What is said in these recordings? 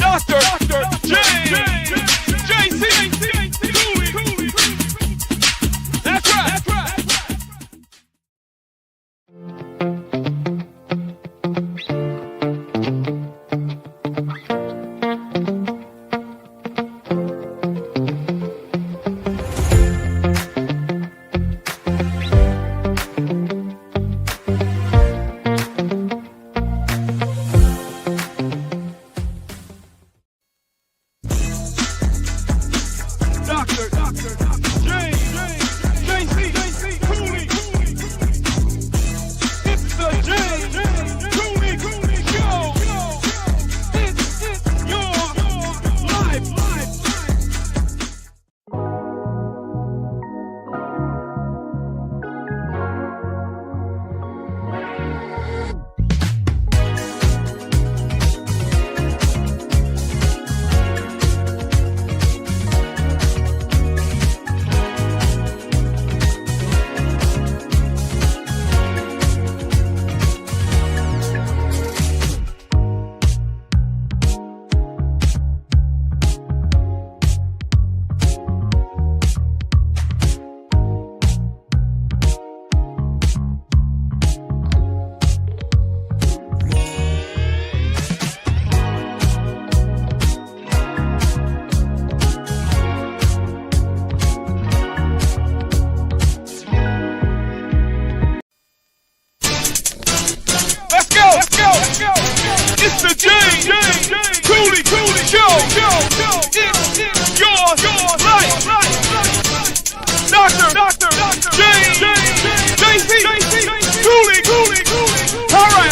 Dr. James JC Cooley. That's right. It's the James Cooley Show. It's your life. Dr. James JC Cooley. All right.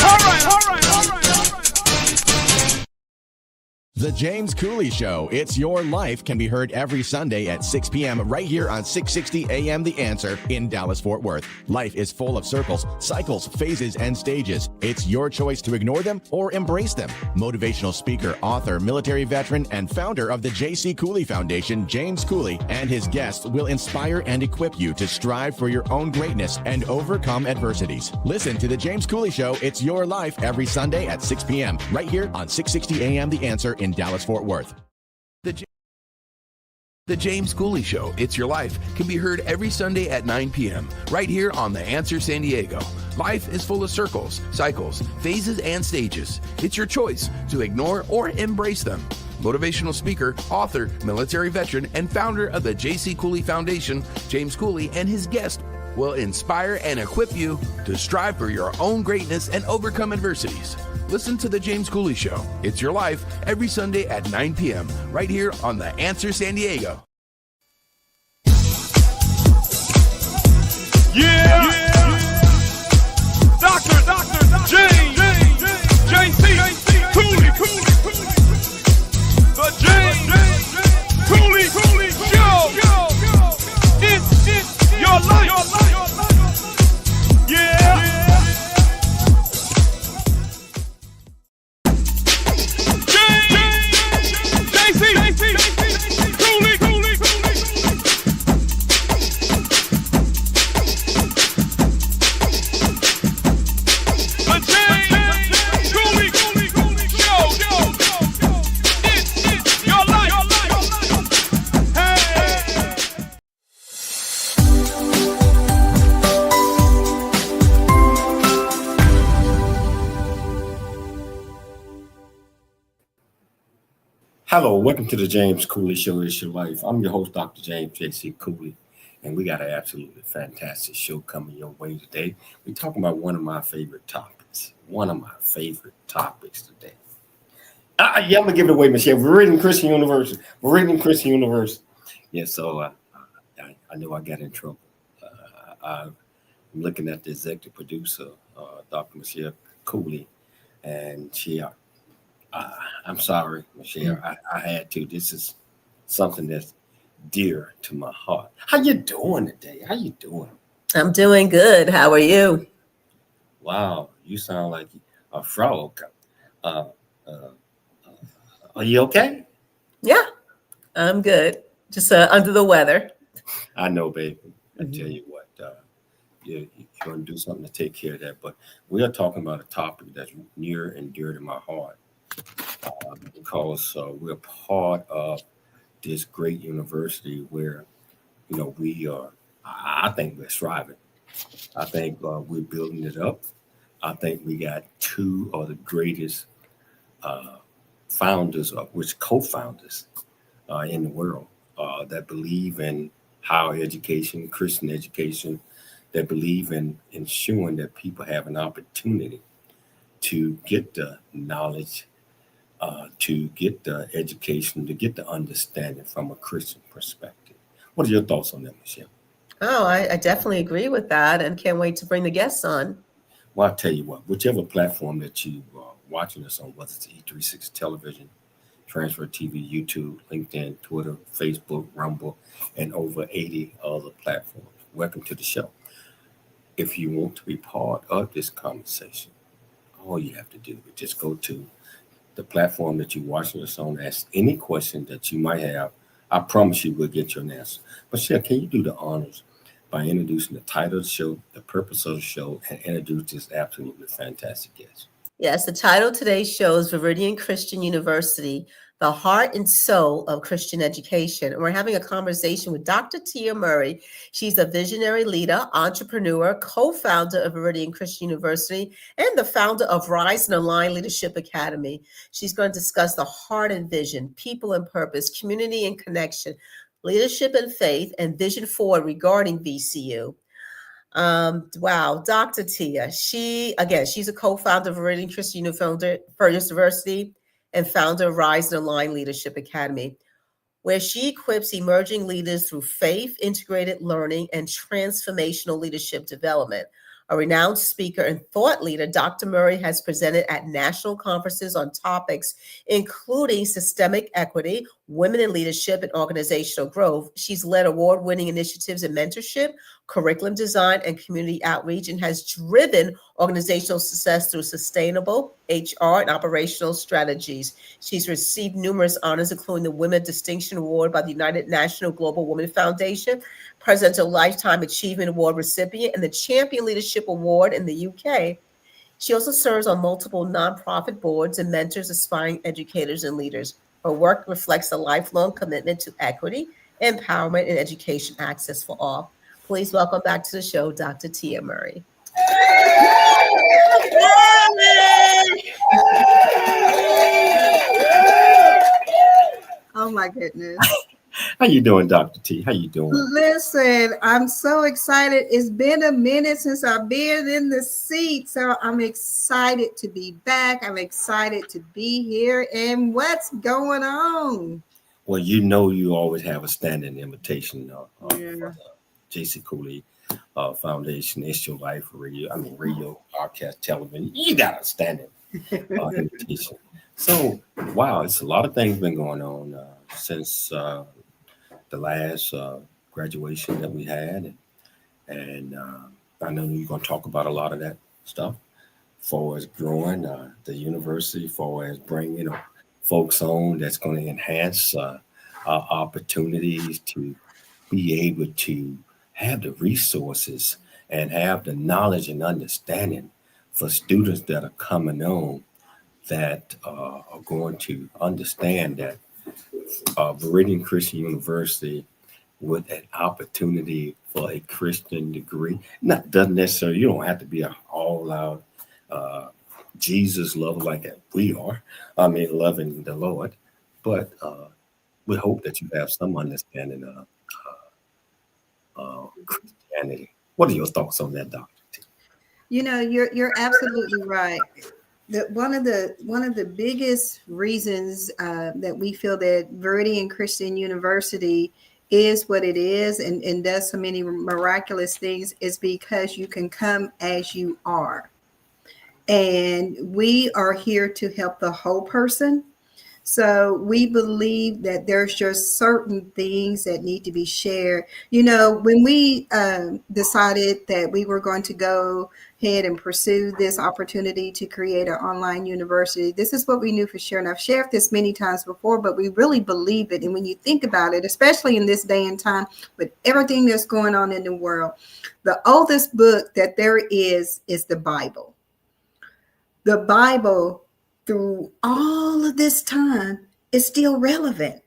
The James Cooley Show, It's Your Life, can be heard every Sunday at 6 p.m. right here on 660 AM The Answer in Dallas-Fort Worth. Life is full of circles, cycles, phases, and stages. It's your choice to ignore them or embrace them. Motivational speaker, author, military veteran, and founder of the J.C. Cooley Foundation, James Cooley, and his guests will inspire and equip you to strive for your own greatness and overcome adversities. Listen to The James Cooley Show, It's Your Life, every Sunday at 6 p.m. right here on 660 AM The Answer in Dallas-Fort Worth. The James Cooley Show, It's Your Life, can be heard every Sunday at 9 p.m. right here on The Answer San Diego. Life is full of circles, cycles, phases, and stages. It's your choice to ignore or embrace them. Motivational speaker, author, military veteran, and founder of the J.C. Cooley Foundation, James Cooley, and his guest will inspire and equip you to strive for your own greatness and overcome adversities. Listen to The James Cooley Show, It's Your Life, every Sunday at 9 p.m. right here on The Answer San Diego. Yeah. Dr. James JC Cooley. The James Cooley Show. It's your life. Yeah. Hello, welcome to the James Cooley Show, It's Your Life. I'm your host, Dr. James J.C. Cooley, and we got an absolutely fantastic show coming your way today. We're talking about one of my favorite topics today. I'm going to give it away, Michelle. Veridian Christian University. Yeah, so I know I got in trouble. I'm looking at the executive producer, Dr. Michelle Cooley, and I'm sorry, Michelle. I had to. This is something that's dear to my heart. How you doing today? I'm doing good. How are you? Wow, you sound like a frog. Are you okay? Yeah, I'm good. Just under the weather. I know, baby. I tell you what, you're going to do something to take care of that. But we are talking about a topic that's near and dear to my heart. because we're part of this great university where, we are, I think we're thriving. I think we're building it up. I think we got two of the greatest founders, of which co-founders in the world that believe in higher education, Christian education, that believe in ensuring that people have an opportunity to get the knowledge, to get the education, to get the understanding from a Christian perspective. What are your thoughts on that, Michelle? Oh, I definitely agree with that and can't wait to bring the guests on. Well, I'll tell you what, whichever platform that you are watching us on, whether it's E36 television, Transfer TV, YouTube, LinkedIn, Twitter, Facebook, Rumble, and over 80 other platforms. Welcome to the show. If you want to be part of this conversation, all you have to do is just go to the platform that you're watching us on, ask any question that you might have. I promise you we'll get you an answer. But Michelle, can you do the honors by introducing the title of the show, the purpose of the show, and introduce this absolutely fantastic guest? Yes, the title of today's show is Veridian Christian University, the heart and soul of Christian education. And we're having a conversation with Dr. Tia Murry. She's a visionary leader, entrepreneur, co-founder of Veridian Christian University, and the founder of Rise and Align Leadership Academy. She's going to discuss the heart and vision, people and purpose, community and connection, leadership and faith, and vision forward regarding VCU. Wow, Dr. Tia. She's a co-founder of Veridian Christian University and founder of Rise and Align Leadership Academy, where she equips emerging leaders through faith, integrated learning, and transformational leadership development. A renowned speaker and thought leader, Dr. Murry has presented at national conferences on topics including systemic equity, women in leadership, and organizational growth. She's led award-winning initiatives in mentorship, curriculum design, and community outreach, and has driven organizational success through sustainable HR and operational strategies. She's received numerous honors, including the Women Distinction Award by the United National Global Women Foundation, Presidential Lifetime Achievement Award recipient, and the Champion Leadership Award in the UK. She also serves on multiple nonprofit boards and mentors aspiring educators and leaders. Her work reflects a lifelong commitment to equity, empowerment, and education access for all. Please welcome back to the show, Dr. Tia Murry. Oh my goodness. How you doing, Dr. T? How you doing? Listen, I'm so excited. It's been a minute since I've been in the seat, so I'm excited to be back. I'm excited to be here. And what's going on? Well, you always have a standing invitation for the J.C. Cooley Foundation, It's Your Life radio, podcast, television. You got a standing invitation. So, wow, it's a lot of things been going on since the last graduation that we had, and I know you're going to talk about a lot of that stuff, for as growing the university, for as bringing folks on that's going to enhance our opportunities to be able to have the resources and have the knowledge and understanding for students that are coming on that are going to understand that Veridian Christian University with an opportunity for a Christian degree. Doesn't necessarily, you don't have to be an all-out Jesus lover like that we are. Loving the Lord, but we hope that you have some understanding of Christianity. What are your thoughts on that, Dr. T? You're absolutely right. One of the biggest reasons that we feel that Veridian Christian University is what it is and does so many miraculous things is because you can come as you are. And we are here to help the whole person. So we believe that there's just certain things that need to be shared. When we decided that we were going to go ahead and pursue this opportunity to create an online university, this is what we knew for sure. And I've shared this many times before, but we really believe it. And when you think about it, especially in this day and time with everything that's going on in the world, the oldest book that there is the Bible. The Bible, through all of this time is still relevant.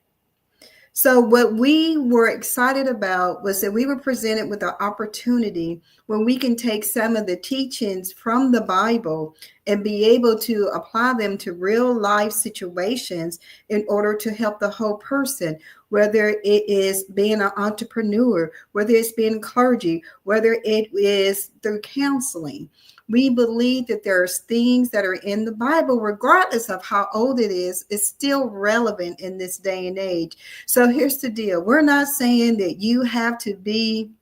So what we were excited about was that we were presented with an opportunity when we can take some of the teachings from the Bible and be able to apply them to real life situations in order to help the whole person, whether it is being an entrepreneur, whether it's being clergy, whether it is through counseling. We believe that there's things that are in the Bible, regardless of how old it is still relevant in this day and age. So here's the deal. We're not saying that you have to be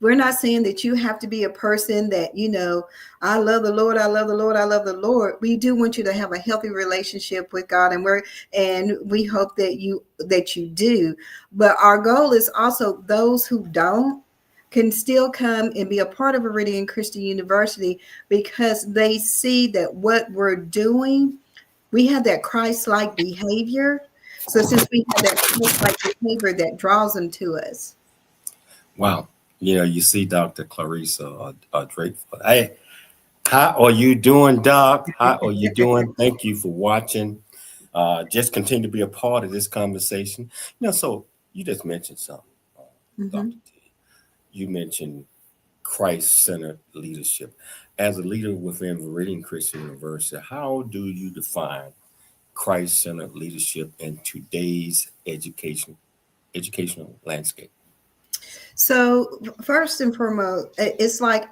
a person that, you know, I love the Lord, I love the Lord, I love the Lord. We do want you to have a healthy relationship with God, and we hope that you do. But our goal is also those who don't can still come and be a part of Veridian Christian University, because they see that what we're doing, we have that Christ-like behavior. So since we have that Christ-like behavior, that draws them to us. Wow. You know, you see Dr. Clarissa Drake. Hey, how are you doing, Doc? How are you doing? Thank you for watching. Just continue to be a part of this conversation. You know, so you just mentioned something, Dr. T. You mentioned Christ-centered leadership. As a leader within Veridian Christian University, how do you define Christ-centered leadership in today's educational landscape? So first and foremost, it's like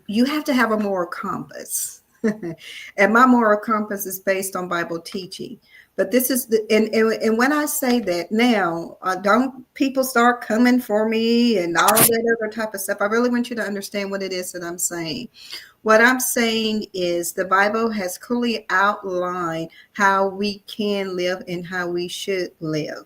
you have to have a moral compass. And my moral compass is based on Bible teaching. But this is and when I say that now, don't people start coming for me and all that other type of stuff. I really want you to understand what it is that I'm saying. What I'm saying is the Bible has clearly outlined how we can live and how we should live.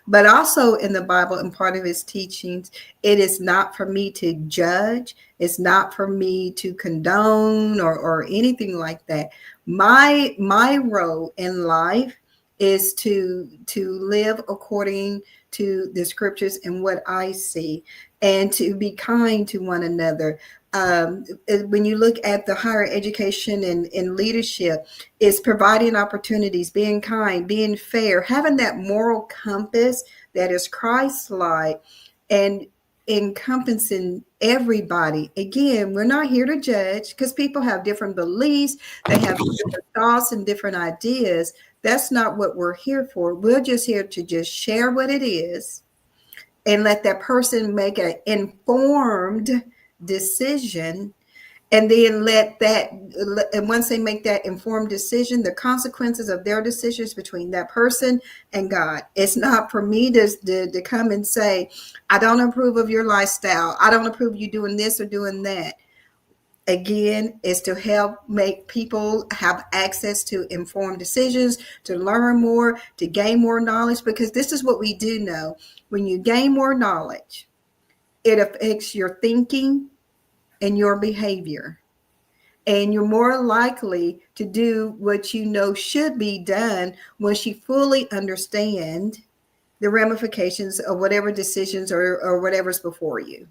But also in the Bible and part of his teachings, it is not for me to judge. It's not for me to condone or anything like that. My role in life is to live according to the scriptures and what I see, and to be kind to one another. When you look at the higher education and leadership, it's providing opportunities, being kind, being fair, having that moral compass that is Christ-like and encompassing everybody. Again, we're not here to judge, because people have different beliefs, they have different thoughts and different ideas. That's not what we're here for. We're just here to just share what it is and let that person make an informed decision, and then and once they make that informed decision, the consequences of their decisions between that person and God. It's not for me to come and say, I don't approve of your lifestyle, I don't approve of you doing this or doing that. Again, is to help make people have access to informed decisions, to learn more, to gain more knowledge, because this is what we do know. When you gain more knowledge, it affects your thinking and your behavior. And you're more likely to do what you know should be done once you fully understand the ramifications of whatever decisions or whatever's before you.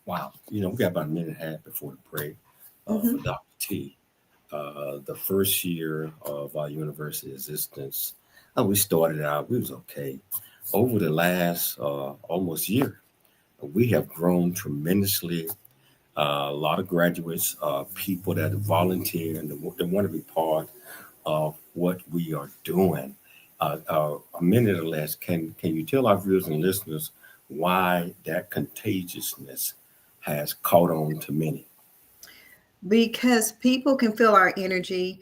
Wow. You know, we got about a minute and a half before the break for Dr. T. The first year of our university existence, we started out, we was okay. Over the last almost year, we have grown tremendously. A lot of graduates, people that volunteer and that want to be part of what we are doing. A minute or less, can you tell our viewers and listeners why that contagiousness has caught on to many? Because people can feel our energy.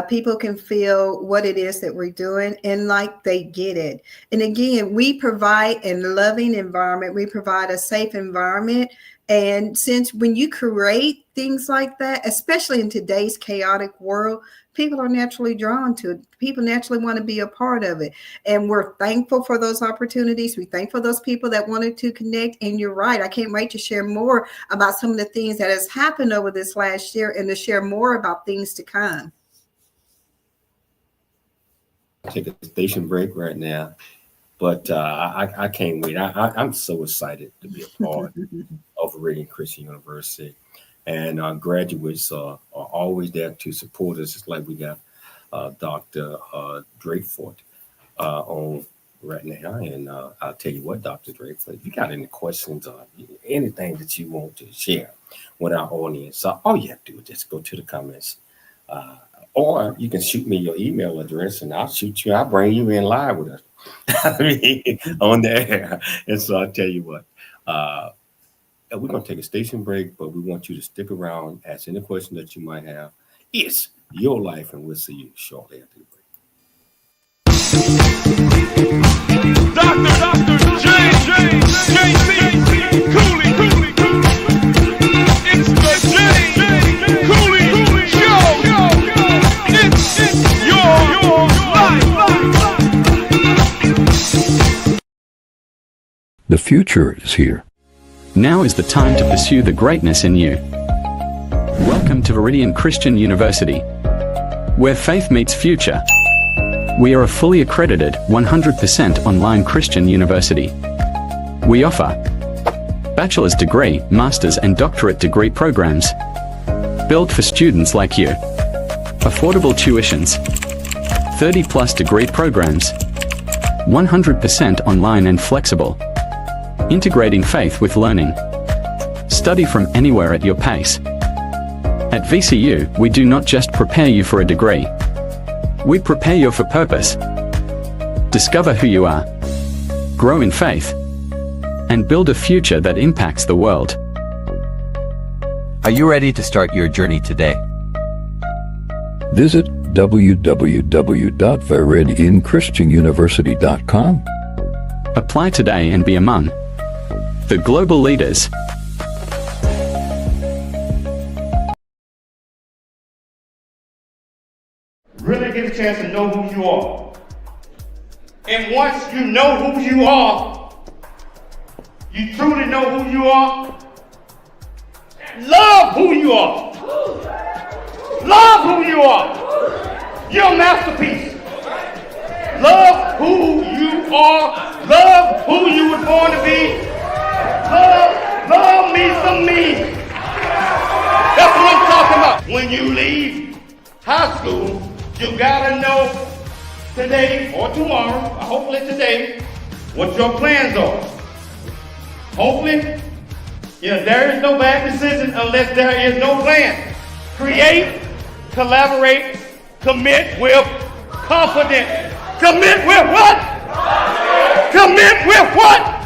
People can feel what it is that we're doing, and like they get it. And again, we provide a loving environment. We provide a safe environment. And since when you create things like that, especially in today's chaotic world, people are naturally drawn to it. People naturally want to be a part of it. And we're thankful for those opportunities. We thank for those people that wanted to connect. And you're right. I can't wait to share more about some of the things that has happened over this last year, and to share more about things to come. Take a station break right now, but I can't wait. I'm so excited to be a part of Veridian Christian University, and our graduates are always there to support us. It's like we got Dr. Drakeford on right now. And I'll tell you what, Dr. Drakeford, if you got any questions or anything that you want to share with our audience, all you have to do is just go to the comments. Or you can shoot me your email address and I'll bring you in live with us. I mean, on the air. And so I'll tell you what, we're going to take a station break, but we want you to stick around, ask any question that you might have. It's your life, and we'll see you shortly after the break. Dr. J.C. Cooley. It's the J. Cooley Show. It's your life. The future is here. Now is the time to pursue the greatness in you. Welcome to Veridian Christian University, where faith meets future. We are a fully accredited, 100% online Christian university. We offer bachelor's degree, master's and doctorate degree programs, built for students like you. Affordable tuitions, 30+ degree programs, 100% online and flexible. Integrating faith with learning. Study from anywhere at your pace. At VCU, we do not just prepare you for a degree. We prepare you for purpose. Discover who you are, grow in faith, and build a future that impacts the world. Are you ready to start your journey today? Visit www.veridianchristianuniversity.com. Apply today and be among the global leaders. Really get a chance to know who you are. And once you know who you are, you truly know who you are, love who you are. Love who you are. You're a masterpiece. Love who you are. Love who you were born to be. Love me some me. That's what I'm talking about. When you leave high school, you gotta know today or tomorrow, or hopefully today, what your plans are. Hopefully, there is no bad decision unless there is no plan. Create, collaborate, commit with confidence. Commit with what? Commit with what?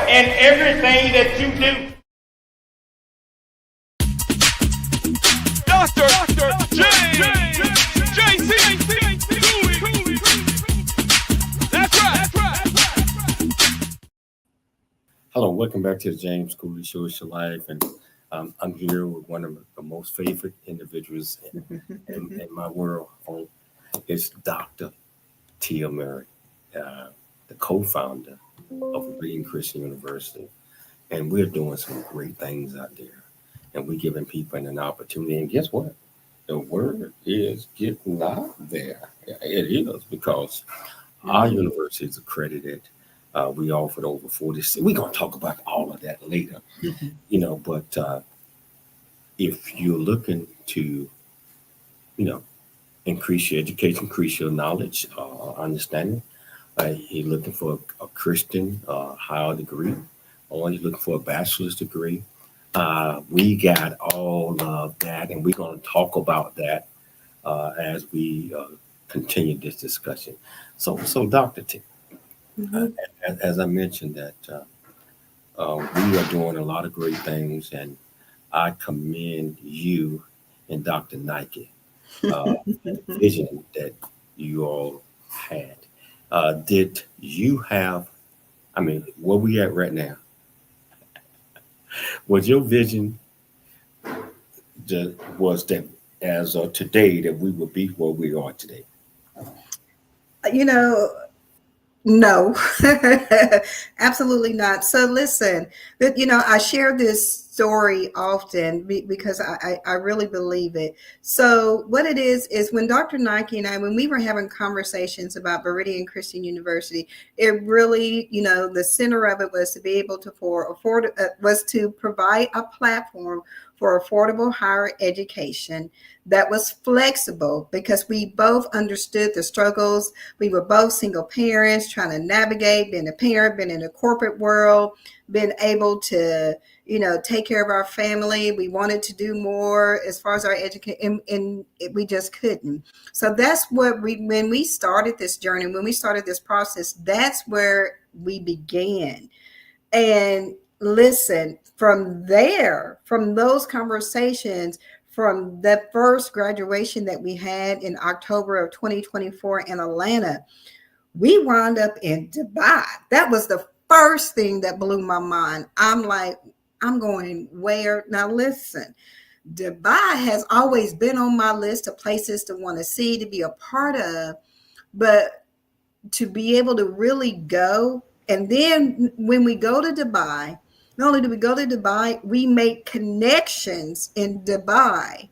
In everything that you do. Dr. J.C. Cooley. That's right. Hello, welcome back to the James Cooley Show. It's your life, and I'm here with one of the most favorite individuals in my world. It's Dr. Tia Murry, the co-founder of Veridian Christian University, and we're doing some great things out there, and we're giving people an opportunity. And guess what? The word is getting out there. It is, because our university is accredited. We offered over 40. We're going to talk about all of that later, but if you're looking to, increase your education, increase your knowledge, understanding, you're looking for a Christian higher degree, or you're looking for a bachelor's degree, we got all of that, and we're going to talk about that as we continue this discussion. So Dr. T, as I mentioned, that we are doing a lot of great things, and I commend you and Dr. Nike, the vision that you all had. Did you have, where we at right now? Was your vision was that as of today that we would be where we are today? No, absolutely not. So listen, I shared this story often because I really believe it. So what it is when Dr. Nike and I, when we were having conversations about Veridian Christian University, it really, the center of it was to be able to was to provide a platform for affordable higher education that was flexible, because we both understood the struggles. We were both single parents trying to navigate being a parent, being in the corporate world, being able to, take care of our family. We wanted to do more as far as our education, and we just couldn't. So that's what when we started this journey, when we started this process, that's where we began. And listen, from there, from those conversations, from the first graduation that we had in October of 2024 in Atlanta, we wound up in Dubai. That was the first thing that blew my mind. I'm like, I'm going where? Now listen, Dubai has always been on my list of places to want to see, to be a part of, but to be able to really go. And then when we go to Dubai, not only do we go to Dubai, we make connections in Dubai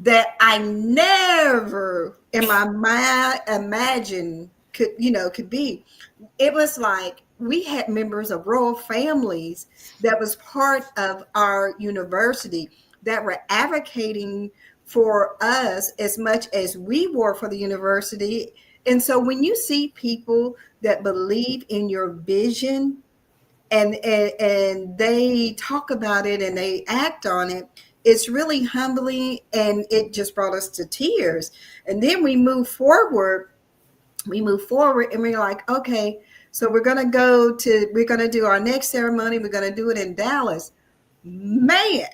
that I never in my mind imagined could be. It was like we had members of royal families that was part of our university that were advocating for us as much as we were for the university. And so when you see people that believe in your vision and they talk about it and they act on it, it's really humbling, and it just brought us to tears. And then we move forward and we're like, okay, so we're going to do our next ceremony. We're going to do it in Dallas. Man,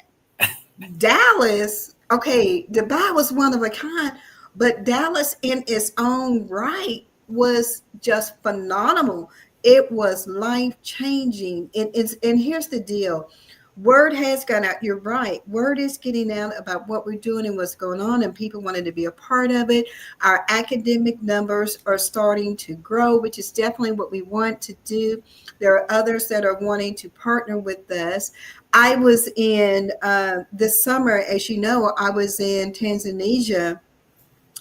Dallas, okay, Dubai was one of a kind, but Dallas in its own right was just phenomenal. It was life changing. And here's the deal. Word has gone out. You're right. Word is getting out about what we're doing and what's going on, and people wanted to be a part of it. Our academic numbers are starting to grow, which is definitely what we want to do. There are others that are wanting to partner with us. I was in this summer, as you know, I was in Tanzania,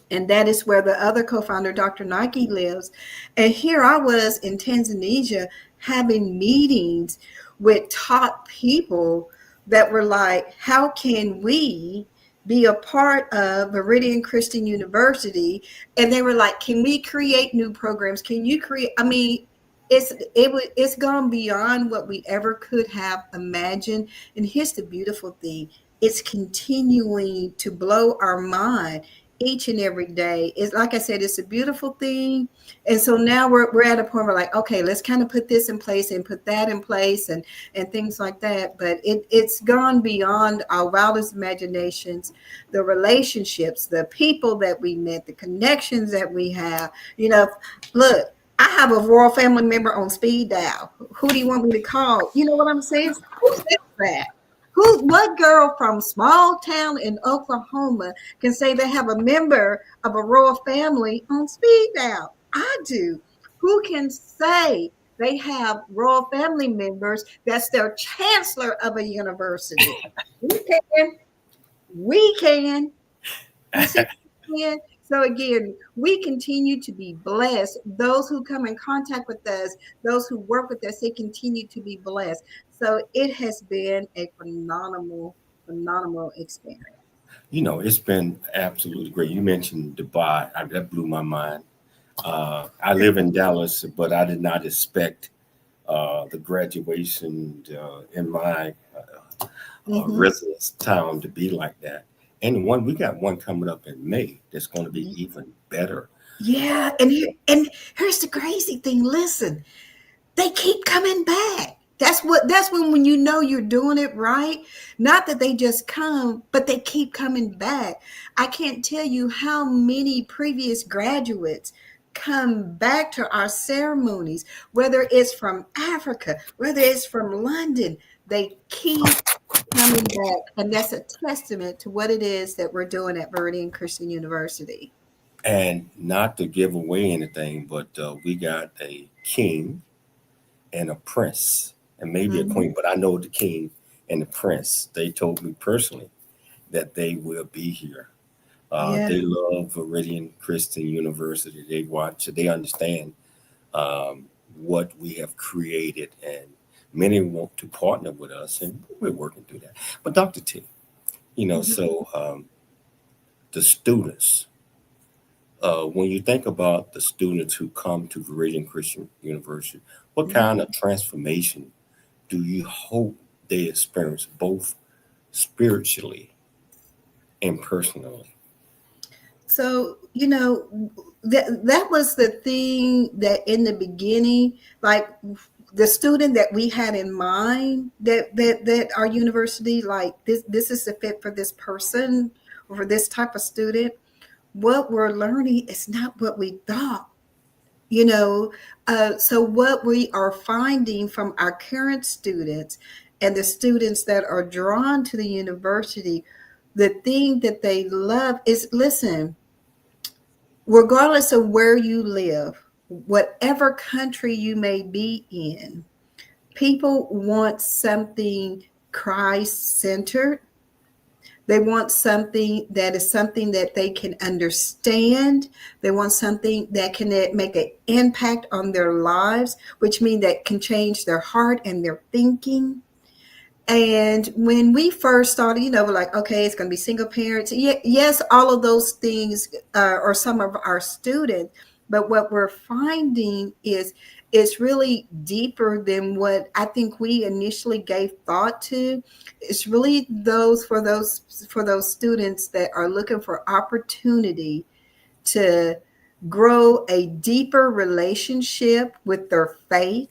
and that is where the other co-founder, Dr. Nike, lives. And here I was in Tanzania having meetings with top people that were like, how can we be a part of Veridian Christian University? And they were like, can we create new programs? Can you create? I mean, it's gone beyond what we ever could have imagined. And here's the beautiful thing. It's continuing to blow our mind each and every day. It's like I said, it's a beautiful thing. And so now we're at a point where like, okay, let's kind of put this in place and put that in place and things like that. But it's gone beyond our wildest imaginations. The relationships, the people that we met, the connections that we have. Look, I have a royal family member on speed dial. Who do you want me to call? You know what I'm saying? Who says that? What girl from small town in Oklahoma can say they have a member of a royal family on speed dial? I do. Who can say they have royal family members that's their chancellor of a university? We can. You see what I'm saying? So again, we continue to be blessed. Those who come in contact with us, those who work with us, they continue to be blessed. So it has been a phenomenal experience. It's been absolutely great. You mentioned Dubai. That blew my mind. I live in Dallas, but I did not expect the graduation in my residence town to be like that. And we got one coming up in May that's going to be even better. Yeah, and here's the crazy thing. Listen, they keep coming back. That's when you know you're doing it right. Not that they just come, but they keep coming back. I can't tell you how many previous graduates come back to our ceremonies, whether it's from Africa, whether it's from London. They keep coming back, and that's a testament to what it is that we're doing at Veridian Christian University. And not to give away anything, but we got a king and a prince and maybe a queen, but I know the king and the Prince. They told me personally that they will be here. Yeah. They love Veridian Christian University. They watch, they understand what we have created, and many want to partner with us, and we're working through that. But Dr. T, the students, when you think about the students who come to Veridian Christian University, what kind of transformation do you hope they experience, both spiritually and personally? So, that was the thing that in the beginning, like the student that we had in mind, that our university, like this is the fit for this person or for this type of student. What we're learning is not what we thought. So what we are finding from our current students and the students that are drawn to the university, the thing that they love is, listen, regardless of where you live, whatever country you may be in, people want something Christ-centered. They want something that they can understand. They want something that can make an impact on their lives, which means that can change their heart and their thinking. And when we first started, we're like, okay, it's going to be single parents. Yes, all of those things are some of our students. But what we're finding is it's really deeper than what I think we initially gave thought to. It's really for those students that are looking for opportunity to grow a deeper relationship with their faith,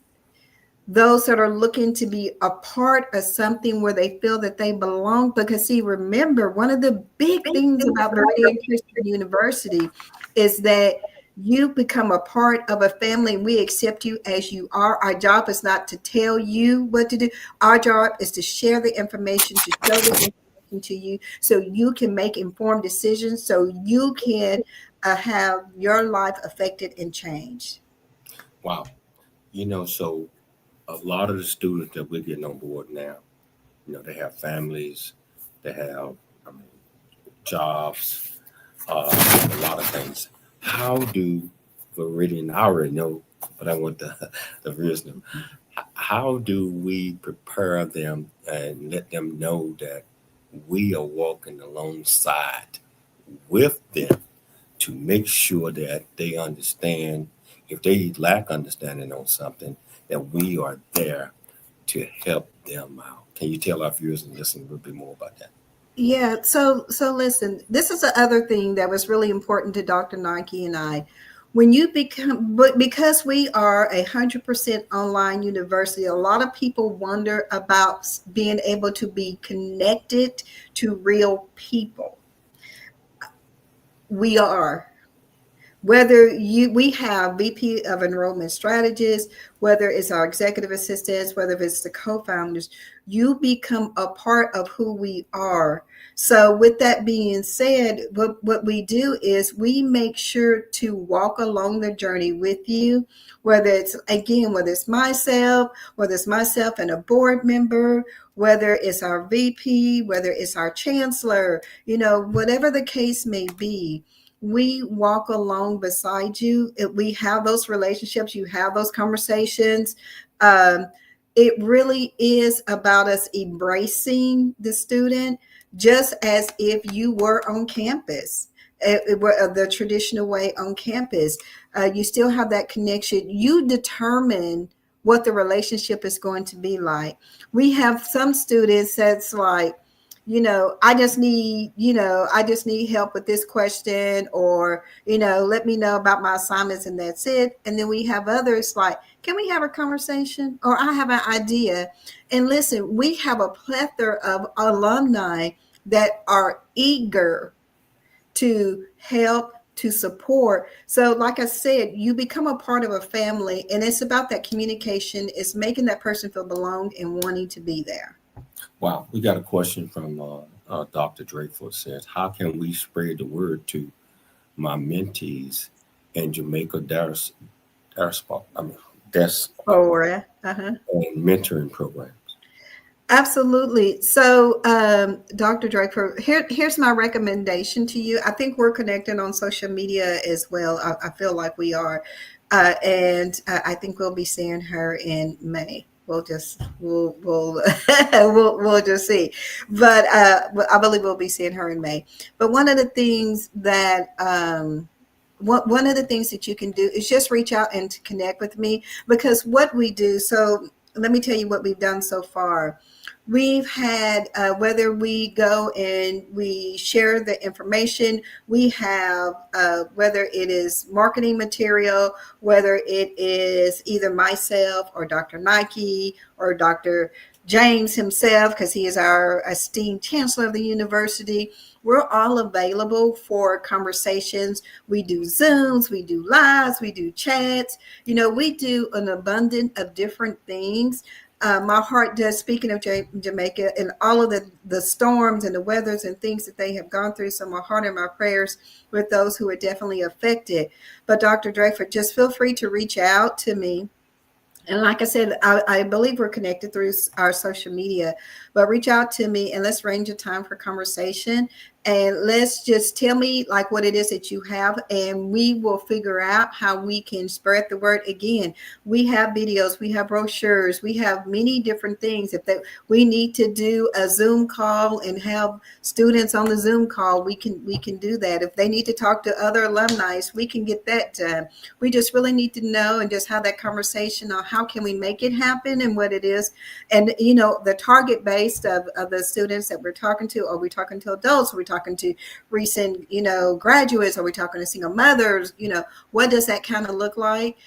those that are looking to be a part of something where they feel that they belong. Because see, remember, one of the big things about Veridian Christian University is that you become a part of a family. We accept you as you are. Our job is not to tell you what to do. Our job is to share the information, to show the information to you so you can make informed decisions, so you can have your life affected and changed. Wow. So a lot of the students that we're getting on board now, they have families, they have, jobs, a lot of things. How do Veridian, I already know, but I want the viewers to know, how do we prepare them and let them know that we are walking alongside with them to make sure that they understand, if they lack understanding on something, that we are there to help them out? Can you tell our viewers and listen a little bit more about that? Yeah, so listen, this is the other thing that was really important to Dr. Nike and I. When you become, but because we are 100% online university, a lot of people wonder about being able to be connected to real people. We are. Whether we have VP of enrollment strategists, whether it's our executive assistants, whether it's the co-founders, you become a part of who we are. So with that being said, what we do is we make sure to walk along the journey with you, whether it's myself, and a board member, whether it's our VP, whether it's our chancellor, whatever the case may be. We walk along beside you. We have those relationships. You have those conversations. It really is about us embracing the student, just as if you were on campus, the traditional way on campus. You still have that connection. You determine what the relationship is going to be like. We have some students that's like, I just need help with this question, or, let me know about my assignments, and that's it. And then we have others like, can we have a conversation? Or I have an idea. And listen, we have a plethora of alumni that are eager to help, to support. So like I said, you become a part of a family, and it's about that communication. It's making that person feel belonged and wanting to be there. Wow, we got a question from Dr. Dreyfus. Says, how can we spread the word to my mentees in Jamaica, Or, and mentoring programs? Absolutely. So, Dr. Draper, here's my recommendation to you. I think we're connected on social media as well. I feel like we are. And I think we'll be seeing her in May. We'll we'll just see. But I believe we'll be seeing her in May. But one of the things that one of the things that you can do is just reach out and to connect with me, because what we do. So let me tell you what we've done so far. We've had, whether we go and we share the information, we have, whether it is marketing material, whether it is either myself or Dr. Nike or Dr. James himself, because he is our esteemed chancellor of the university. We're all available for conversations. We do Zooms, we do lives, we do chats. We do an abundance of different things. My heart does, speaking of Jamaica and all of the storms and the weathers and things that they have gone through. So my heart and my prayers with those who are definitely affected. But Dr. Draper, just feel free to reach out to me. And like I said, I believe we're connected through our social media, but reach out to me and let's arrange a time for conversation. And let's just tell me like what it is that you have, and we will figure out how we can spread the word. Again, we have videos, we have brochures, we have many different things. If we need to do a Zoom call and have students on the Zoom call, we can do that. If they need to talk to other alumni, we can get that done. We just really need to know and just have that conversation on how can we make it happen and what it is. And the target base of the students that we're talking to, are we talking to adults? Are we talking to recent, graduates? Are we talking to single mothers? What does that kind of look like?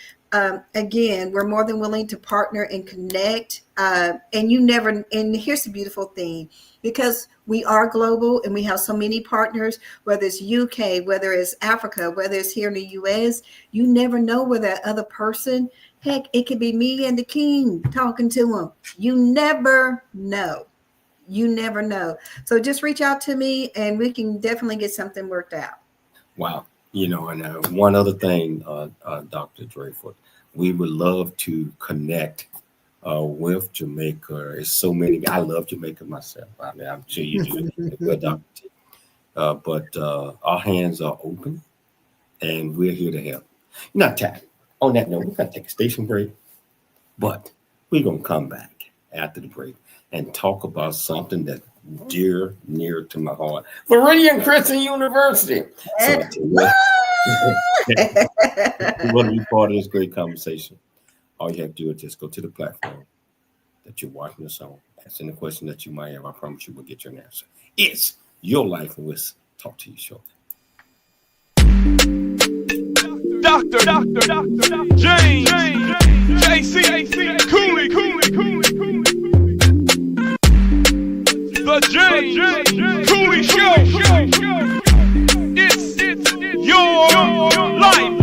Again, we're more than willing to partner and connect. And here's the beautiful thing, because we are global and we have so many partners, whether it's UK, whether it's Africa, whether it's here in the US, you never know where that other person, heck, it could be me and the king talking to them. You never know. You never know. So just reach out to me and we can definitely get something worked out. Wow. And one other thing, Dr. Draper, we would love to connect with Jamaica. It's so many. I love Jamaica myself. I mean, I'm sure you do. Good, Dr. T. But our hands are open and we're here to help. Not that. On that note, we're going to take a station break, but we're going to come back after the break and talk about something that's near to my heart. Veridian Christian University. So you want to be part of this great conversation, all you have to do is just go to the platform that you're watching this on, asking the question that you might have. I promise you will get your answer. It's Your Life, and we'll talk to you shortly. Dr. James, JC, Cooley. The James Cooley Show. It's your life.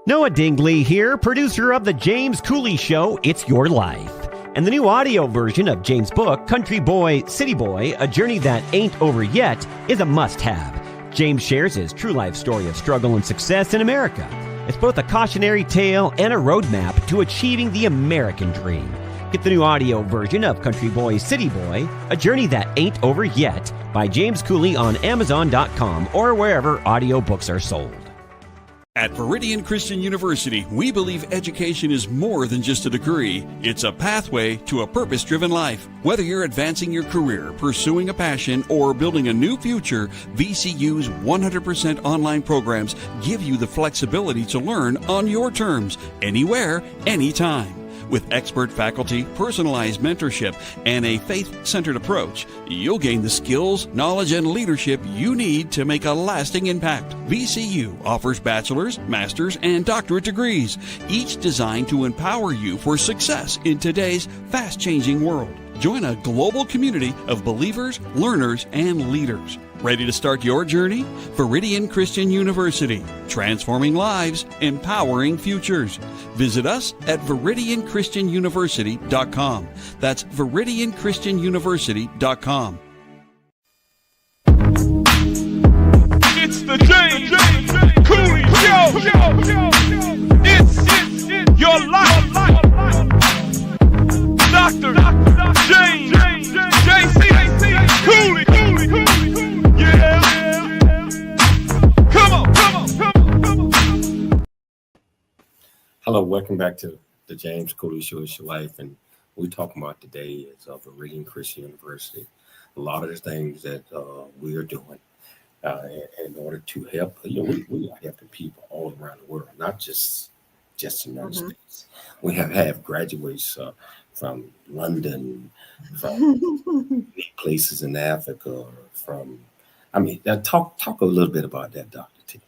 Noah Dingley here, producer of The James Cooley Show, It's Your Life. And the new audio version of James' book, Country Boy, City Boy, A Journey That Ain't Over Yet, is a must-have. James shares his true life story of struggle and success in America. It's both a cautionary tale and a roadmap to achieving the American dream. Get the new audio version of Country Boy, City Boy, A Journey That Ain't Over Yet by James Cooley on Amazon.com or wherever audiobooks are sold. At Veridian Christian University, we believe education is more than just a degree. It's a pathway to a purpose-driven life. Whether you're advancing your career, pursuing a passion, or building a new future, VCU's 100% online programs give you the flexibility to learn on your terms, anywhere, anytime. With expert faculty, personalized mentorship, and a faith-centered approach, you'll gain the skills, knowledge, and leadership you need to make a lasting impact. VCU offers bachelor's, master's, and doctorate degrees, each designed to empower you for success in today's fast-changing world. Join a global community of believers, learners, and leaders. Ready to start your journey? Veridian Christian University, transforming lives, empowering futures. Visit us at VeridianChristianUniversity.com. That's VeridianChristianUniversity.com. It's the James Cooley Show. It's your life. Dr. James J.C. Cooley. Yeah. Come on. Hello, welcome back to the James Cooley Show. It's your life, and we're talking about today is Veridian Christian University. A lot of the things that we are doing in order to help. We are helping people all around the world, not just the United States. We have graduates from London, from places in Africa, talk a little bit about that, Dr. T.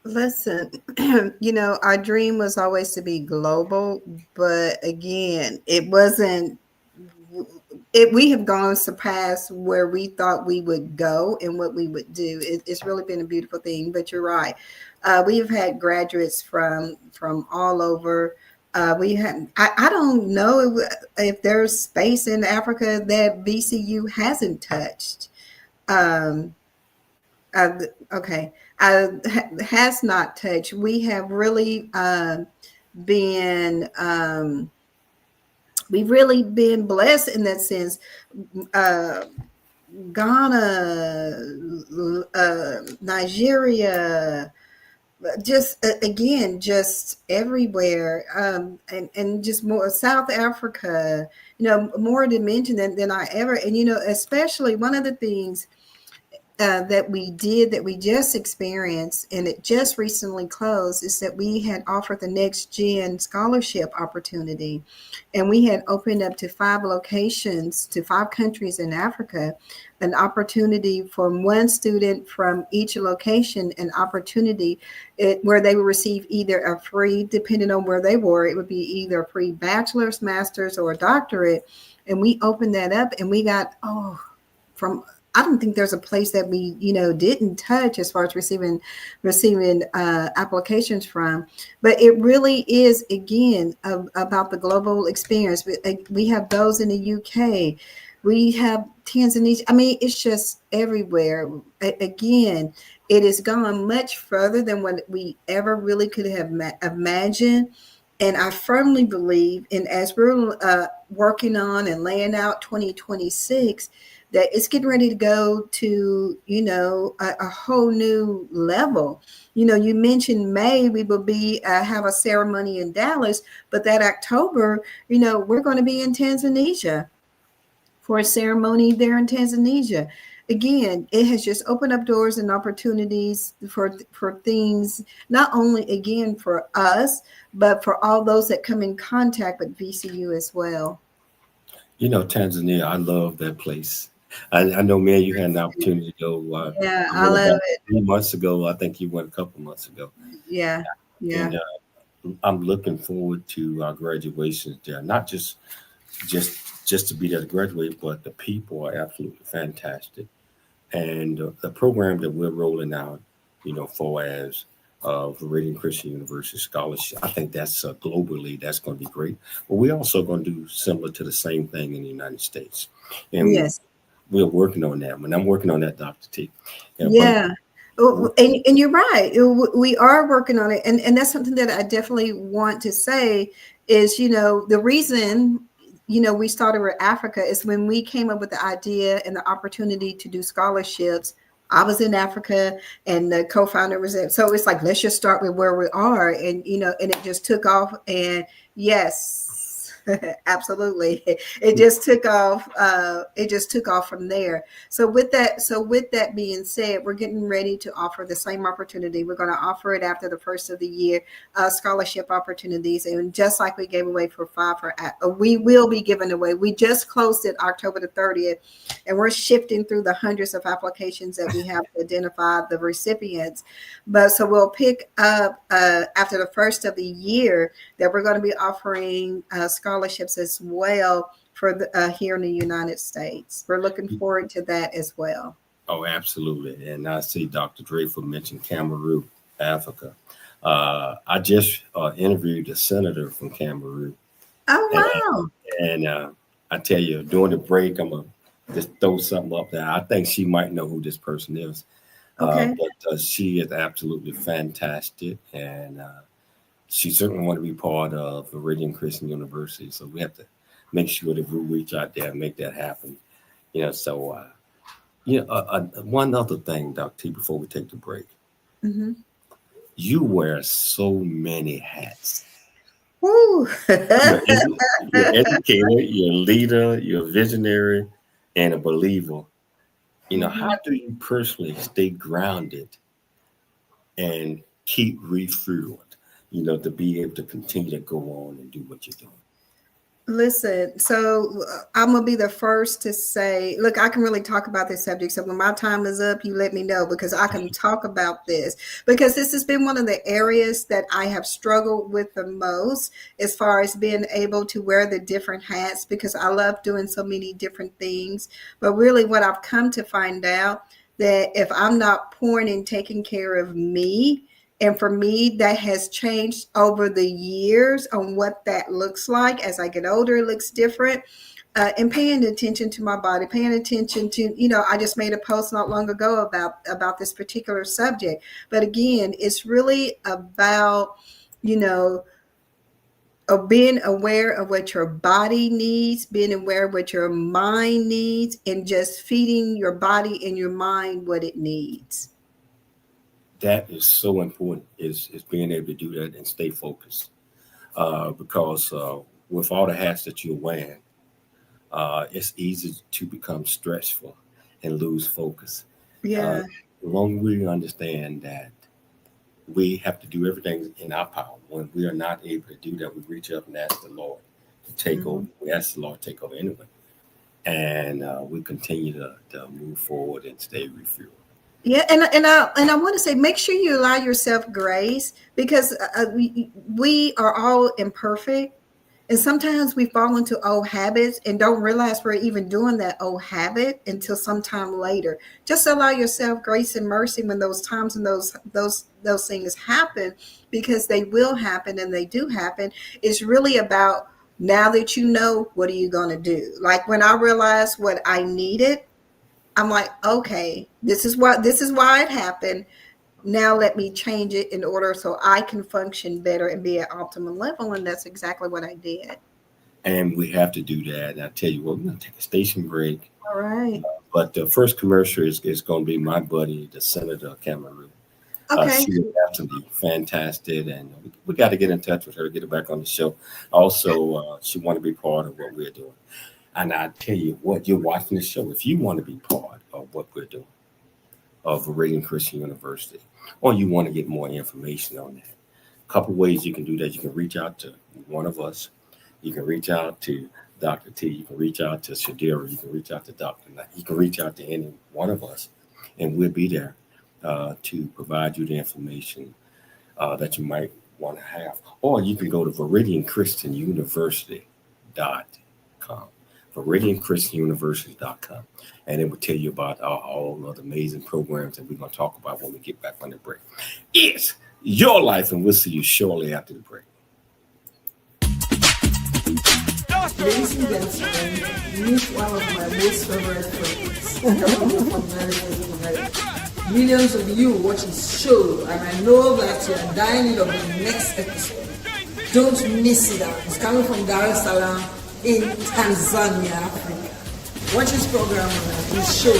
Listen, our dream was always to be global, but again, it wasn't. We have gone surpassed where we thought we would go and what we would do. It's really been a beautiful thing. But you're right. We have had graduates from all over. I don't know if there's space in Africa that VCU hasn't touched. Has not touched. We have really been we've really been blessed in that sense. Ghana, Nigeria, just everywhere, and just more South Africa, more dimension than I ever. And especially one of the things that we just experienced, and it just recently closed, is that we had offered the Next Gen scholarship opportunity, and we had opened up to 5 locations to 5 countries in Africa, an opportunity for one student from each location, an opportunity where they would receive either a free, depending on where they were, it would be either a free bachelor's, master's, or a doctorate. And we opened that up, and we got, I don't think there's a place that we, didn't touch as far as receiving applications from. But it really is, again, about the global experience. We have those in the UK. We have Tanzania. It's just everywhere. Again, it has gone much further than what we ever really could have imagined. And I firmly believe, and as we're working on and laying out 2026, that it's getting ready to go to, a whole new level. You mentioned May, we will have a ceremony in Dallas, but that October, we're going to be in Tanzania for a ceremony there in Tanzania. Again, it has just opened up doors and opportunities for things, not only, again, for us, but for all those that come in contact with VCU as well. Tanzania, I love that place. I know, man, you had an opportunity to go. I love it. 3 months ago, I think you went a couple months ago. Yeah. And I'm looking forward to our graduations there. Not just to be there to graduate, but the people are absolutely fantastic. And the program that we're rolling out, for as Veridian Christian University scholarship. I think that's globally, that's going to be great. But we're also going to do similar to the same thing in the United States. And Yes. we're working on that. When I'm working on that, Dr. T. Yeah. And you're right. We are working on it. And that's something that I definitely want to say is, the reason, we started with Africa is when we came up with the idea and the opportunity to do scholarships. I was in Africa and the co-founder was there. So it's like, let's just start with where we are. And, and it just took off. And yes, absolutely. It just took off. It just took off from there. So with that being said, we're getting ready to offer the same opportunity. We're going to offer it after the first of the year, scholarship opportunities. And just like we gave away for 5, we will be giving away. We just closed it October the 30th, and we're shifting through the hundreds of applications that we have to identify the recipients. But so we'll pick up after the first of the year that we're going to be offering scholarships as well for here in the United States. We're looking forward to that as well. Oh, absolutely. And I see Dr. Draper mentioned Cameroon, Africa. I just interviewed a senator from Cameroon. Oh, wow. And I tell you, during the break, I'm going to just throw something up there. I think she might know who this person is. Okay. But she is absolutely fantastic. And she certainly want to be part of Veridian Christian University. So we have to make sure that we reach out there and make that happen. One other thing, Dr. T, before we take the break. Mm-hmm. You wear so many hats. Woo. You're educator, you're a leader, you're a visionary, and a believer. How do you personally stay grounded and keep refueled, to be able to continue to go on and do what you're doing? Listen, so I'm going to be the first to say, look, I can really talk about this subject. So when my time is up, you let me know, because I can talk about this, because this has been one of the areas that I have struggled with the most as far as being able to wear the different hats, because I love doing so many different things. But really what I've come to find out that if I'm not pouring and taking care of me, and for me, that has changed over the years on what that looks like. As I get older, it looks different. And paying attention to my body, paying attention to, I just made a post not long ago about this particular subject. But again, it's really about, being aware of what your body needs, being aware of what your mind needs, and just feeding your body and your mind what it needs. That is so important, is being able to do that and stay focused. Because with all the hats that you're wearing, it's easy to become stressful and lose focus. Yeah. The longer we understand that we have to do everything in our power. When we are not able to do that, we reach up and ask the Lord to take over. We ask the Lord to take over anyway. And we continue to move forward and stay refueled. Yeah, and I want to say, make sure you allow yourself grace, because we are all imperfect, and sometimes we fall into old habits and don't realize we're even doing that old habit until sometime later. Just allow yourself grace and mercy when those times and those things happen, because they will happen, and they do happen. It's really about, now that you know, what are you going to do? Like when I realized what I needed, I'm like, okay, this is why it happened. Now let me change it in order so I can function better and be at optimum level. And that's exactly what I did. And we have to do that. And I tell you what, we're going to take a station break. All right. But the first commercial is going to be my buddy, the Senator of Cameroon. Okay. She is absolutely fantastic. And we got to get in touch with her, get her back on the show. Also, she want to be part of what we're doing. And I tell you what, you're watching the show. If you want to be part of what we're doing, of Veridian Christian University, or you want to get more information on that, a couple ways you can do that. You can reach out to one of us. You can reach out to Dr. T. You can reach out to Shadira. You can reach out to Dr. Knight. You can reach out to any one of us, and we'll be there to provide you the information that you might want to have. Or you can go to VeridianChristianUniversity.com. VeridianChristianUniversity.com, and it will tell you about all of the amazing programs that we're going to talk about when we get back on the break. Yes, your life, and we'll see you shortly after the break. Ladies and gentlemen, meet one of my most favorite friends. From America. Millions of you watch his show, and I know that you are dying of the next episode. Don't miss it out. It's coming from Dar es Salaam in Tanzania, Africa. Watch his program, his show.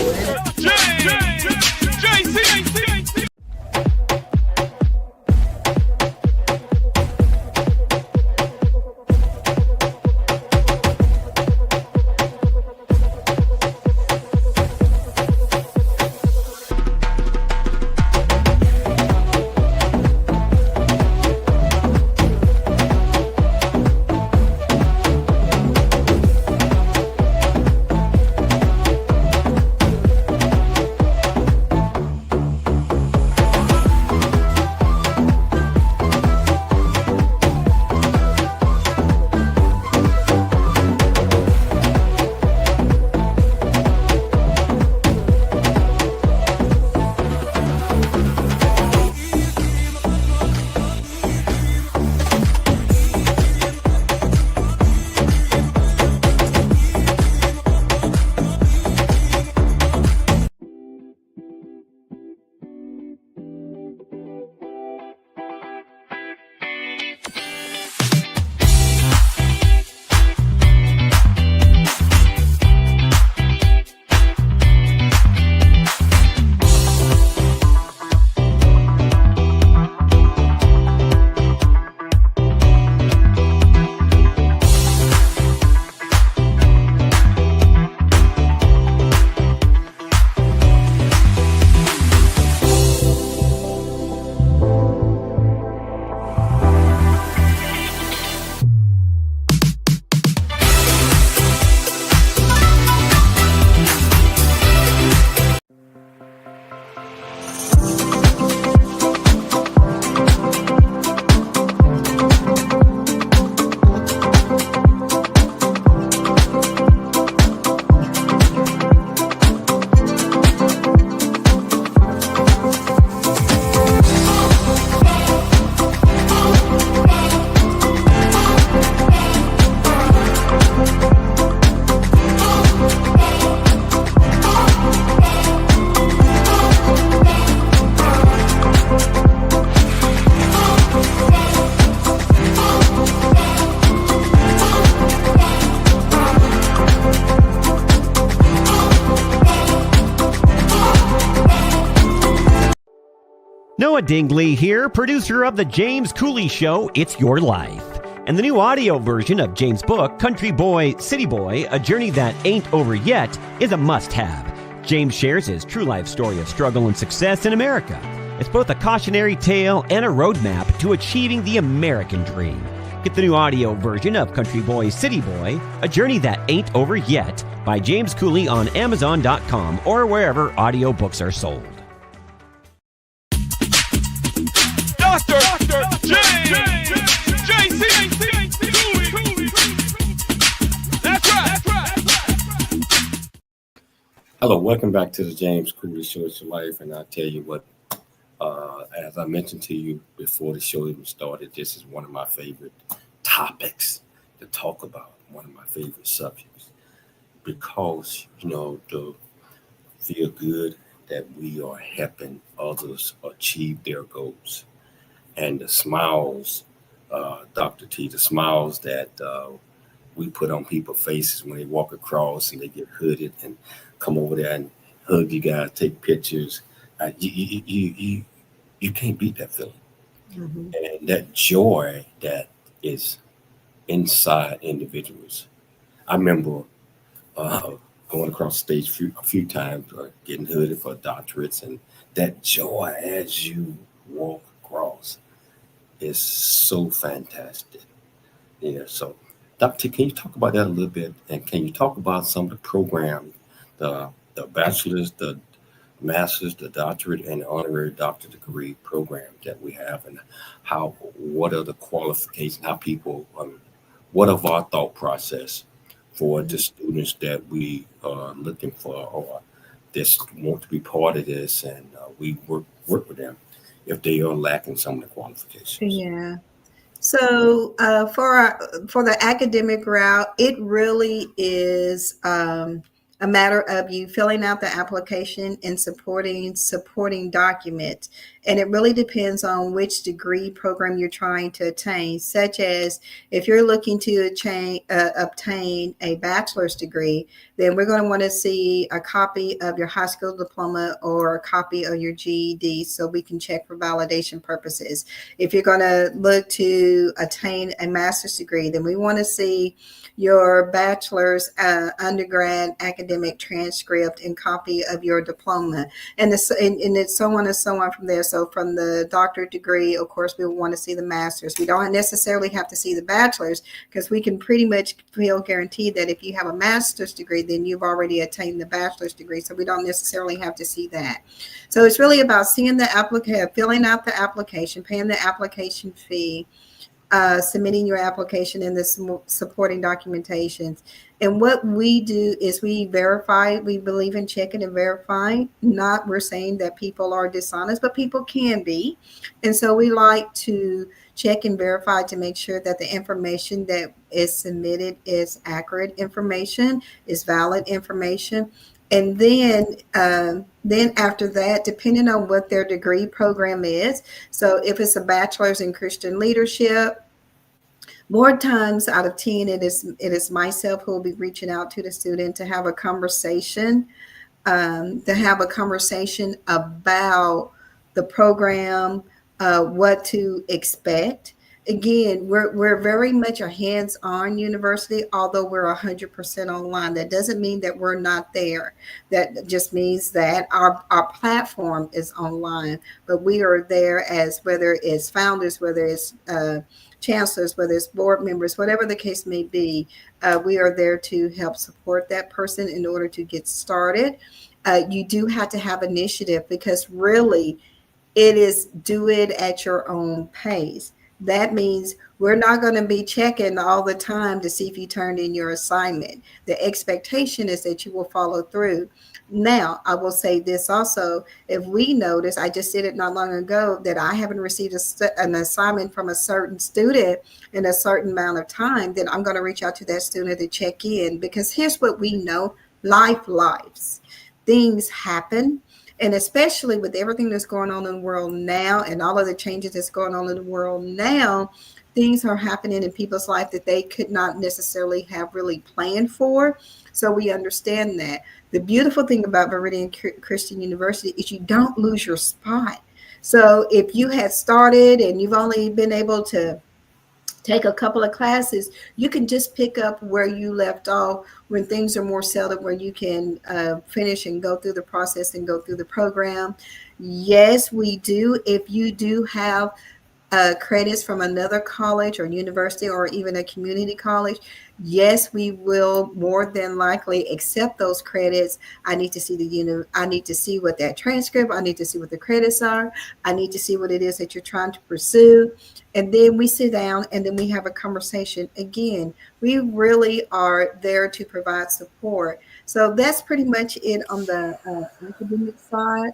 Noah Dingley here, producer of The James Cooley Show, It's Your Life. And the new audio version of James' book, Country Boy, City Boy, A Journey That Ain't Over Yet, is a must-have. James shares his true life story of struggle and success in America. It's both a cautionary tale and a roadmap to achieving the American dream. Get the new audio version of Country Boy, City Boy, A Journey That Ain't Over Yet by James Cooley on Amazon.com or wherever audiobooks are sold. Dr. James J.C. Cooley. That's right. Hello, welcome back to the James Cooley Show. It's Your Life, and I'll tell you what, as I mentioned to you before the show even started, this is one of my favorite topics to talk about, one of my favorite subjects, because, to feel good that we are helping others achieve their goals. And the smiles, Dr. T, the smiles that we put on people's faces when they walk across and they get hooded and come over there and hug you guys, take pictures. You can't beat that feeling. Mm-hmm. And that joy that is inside individuals. I remember going across the stage a few times, getting hooded for doctorates, and that joy as you walk across is so fantastic. Yeah. So, Dr. Can you talk about that a little bit? And can you talk about some of the programs, the bachelor's, the master's, the doctorate, and the honorary doctorate degree program that we have, and what are the qualifications, how people, what of our thought process for the students that we are looking for or that want to be part of this, and we work with them. if they are lacking some of the qualifications. Yeah. So for the academic route, it really is a matter of you filling out the application and supporting documents. And it really depends on which degree program you're trying to attain, such as if you're looking to obtain a bachelor's degree, then we're going to want to see a copy of your high school diploma or a copy of your GED so we can check for validation purposes. If you're going to look to attain a master's degree, then we want to see your bachelor's undergrad academic transcript and copy of your diploma, and it's so on and so on from there. So from the doctorate degree, of course, we want to see the master's. We don't necessarily have to see the bachelor's, because we can pretty much feel guaranteed that if you have a master's degree, then you've already attained the bachelor's degree. So we don't necessarily have to see that. So it's really about seeing the applicant, filling out the application, paying the application fee, submitting your application and the supporting documentations. And what we do is we verify. We believe in checking and verifying. Not we're saying that people are dishonest, but people can be. And so we like to check and verify to make sure that the information that is submitted is accurate information, is valid information. And then after that, depending on what their degree program is, so if it's a bachelor's in Christian leadership, more times out of 10, it is myself who will be reaching out to the student to have a conversation, about the program, what to expect. Again, we're very much a hands-on university, although we're 100% online. That doesn't mean that we're not there. That just means that our platform is online, but we are there as whether it's founders, whether it's chancellors, whether it's board members, whatever the case may be. We are there to help support that person in order to get started. You do have to have initiative, because really it is do it at your own pace. That means we're not going to be checking all the time to see if you turned in your assignment. The expectation is that you will follow through. Now, I will say this also. If we notice, I just did it not long ago, that I haven't received an assignment from a certain student in a certain amount of time, then I'm going to reach out to that student to check in, because here's what we know. Lives. Things happen. And especially with everything that's going on in the world now and all of the changes that's going on in the world now, things are happening in people's life that they could not necessarily have really planned for. So we understand that. The beautiful thing about Veridian Christian University is you don't lose your spot. So if you had started and you've only been able to take a couple of classes, you can just pick up where you left off when things are more settled, where you can finish and go through the process and go through the program. Yes, we do. If you do have credits from another college or university or even a community college, yes, we will more than likely accept those credits. I need to see I need to see what that transcript, I need to see what the credits are. I need to see what it is that you're trying to pursue. And then we sit down and then we have a conversation. Again, we really are there to provide support. So that's pretty much it on the academic side.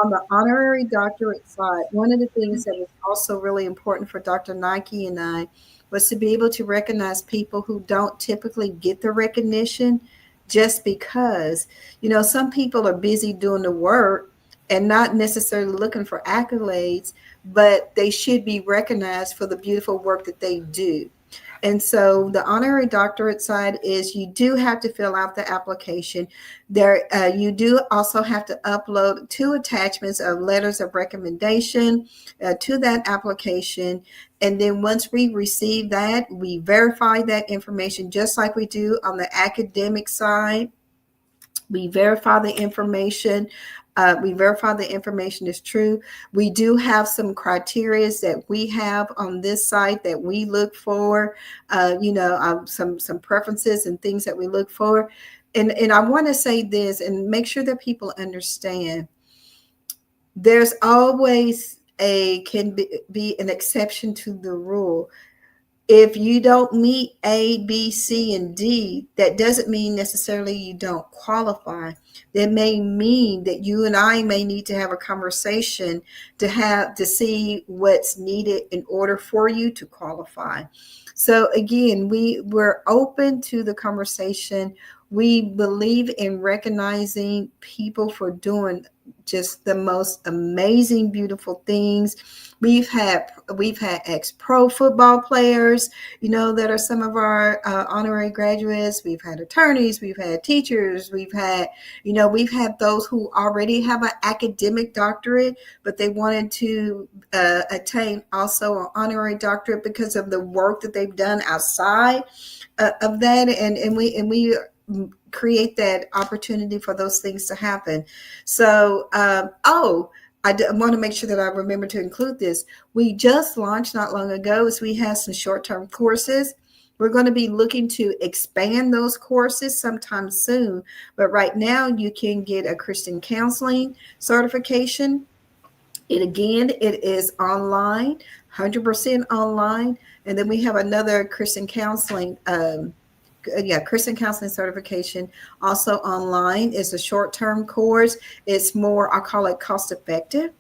On the honorary doctorate side, one of the things that was also really important for Dr. Nike and I was to be able to recognize people who don't typically get the recognition just because, some people are busy doing the work and not necessarily looking for accolades, but they should be recognized for the beautiful work that they do. And so the honorary doctorate side is you do have to fill out the application. You do also have to upload 2 attachments of letters of recommendation to that application. And then once we receive that, we verify that information just like we do on the academic side. We verify the information. The information is true. We do have some criteria that we have on this site that we look for, some preferences and things that we look for. And I want to say this and make sure that people understand. There's always can be an exception to the rule. if you don't meet A, B, C, and D, that doesn't mean necessarily you don't qualify. That may mean that you and I may need to have a conversation to see what's needed in order for you to qualify. So again, we're open to the conversation. We believe in recognizing people for doing just the most amazing, beautiful things. We've had ex-pro football players, that are some of our honorary graduates. We've had attorneys, we've had teachers, we've had those who already have an academic doctorate, but they wanted to attain also an honorary doctorate because of the work that they've done outside of that, and we create that opportunity for those things to happen. So, I want to make sure that I remember to include this. We just launched not long ago, as we have some short-term courses. We're going to be looking to expand those courses sometime soon. But right now, you can get a Christian counseling certification. It is online, 100% online. And then we have another Christian counseling Christian counseling certification, also online. It's a short-term course. It's more, I call it cost effective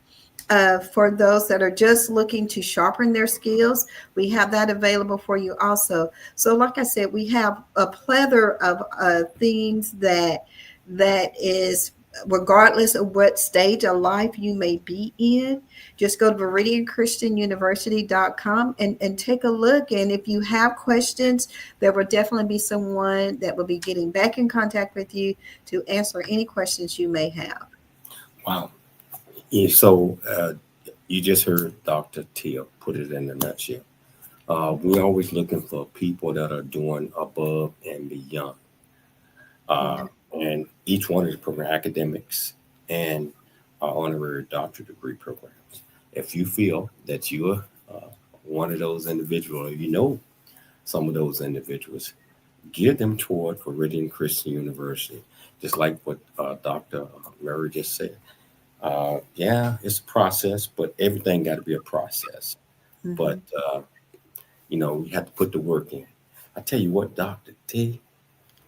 for those that are just looking to sharpen their skills. We have that available for you also. So like I said, we have a plethora of things that is, regardless of what stage of life you may be in. Just go to VeridianChristianUniversity.com and take a look. And if you have questions, there will definitely be someone that will be getting back in contact with you to answer any questions you may have. Wow. Yeah, so you just heard Dr. Tia put it in a nutshell. We're always looking for people that are doing above and beyond. And each one is program academics and honorary doctorate degree programs. If you feel that you're one of those individuals, or some of those individuals, gear them toward Veridian Christian University. Just like what Dr. Murry just said. It's a process, but everything got to be a process. Mm-hmm. But, you have to put the work in. I tell you what, Dr. T,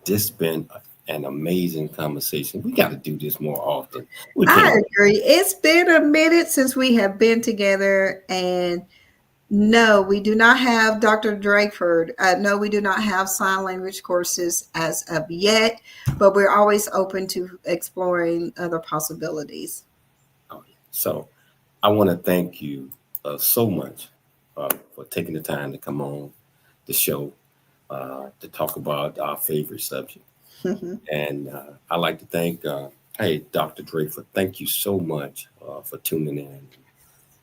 this has been an amazing conversation. We got to do this more often. I agree. It's been a minute since we have been together, and no, we do not have Dr. Drakeford. No, we do not have sign language courses as of yet, but we're always open to exploring other possibilities. So I want to thank you so much for taking the time to come on the show to talk about our favorite subject. Mm-hmm. And I'd like to thank, Dr. Drakeford, thank you so much for tuning in.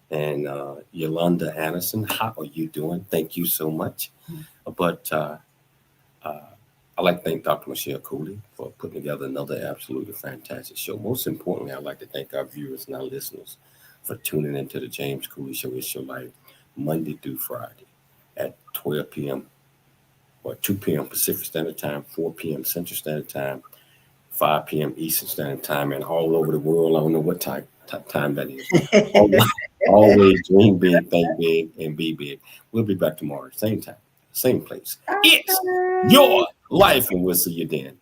And Yolanda Anderson, how are you doing? Thank you so much. Mm-hmm. But I'd like to thank Dr. Michelle Cooley for putting together another absolutely fantastic show. Most importantly, I'd like to thank our viewers and our listeners for tuning into the James Cooley Show. It's your life, Monday through Friday at 12 p.m. or 2 p.m. Pacific Standard Time, 4 p.m. Central Standard Time, 5 p.m. Eastern Standard Time, and all over the world. I don't know what time that is. Always dream big, think big, and be big. We'll be back tomorrow, same time, same place. It's your life, and we'll see you then.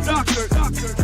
Doctor.